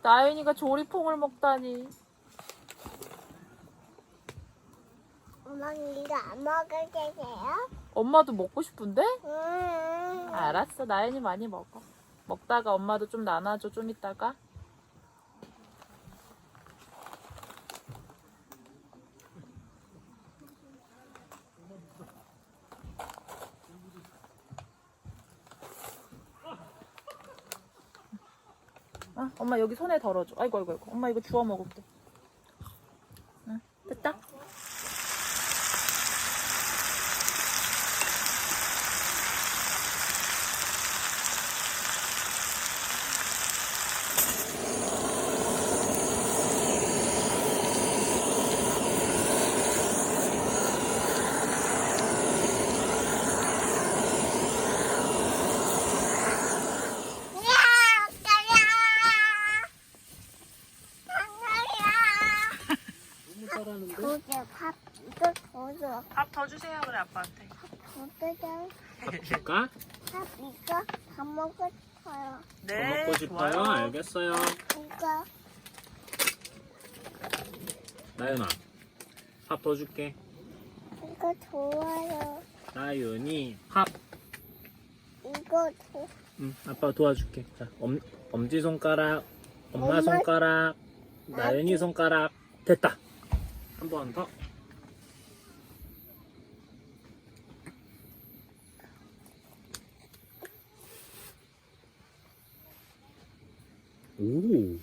나윤이가 조리퐁을 먹다니. 엄마는 이거 안 먹을 게세요? 엄마도 먹고 싶은데? 알았어, 나윤이 많이 먹어. 먹다가 엄마도 좀 나눠줘, 좀 이따가. 엄마 여기 손에 덜어줘. 아이고 아이고 아이고. 엄마 이거 주워 먹을게. 응, 됐다. 밥 더 주세요, 그래 아빠한테. 밥 줄까? 밥 이거 밥 먹고 싶어요. 네. 더 먹고 싶어요? 좋아요. 알겠어요. 이거 나윤아, 밥 더 줄게. 이거 좋아요. 나윤이 밥. 이거 좋. 응, 아빠 도와줄게. 자, 엄지손가락, 엄마 엄마. 손가락, 나윤이 손가락. 됐다. 한 번 더. 오.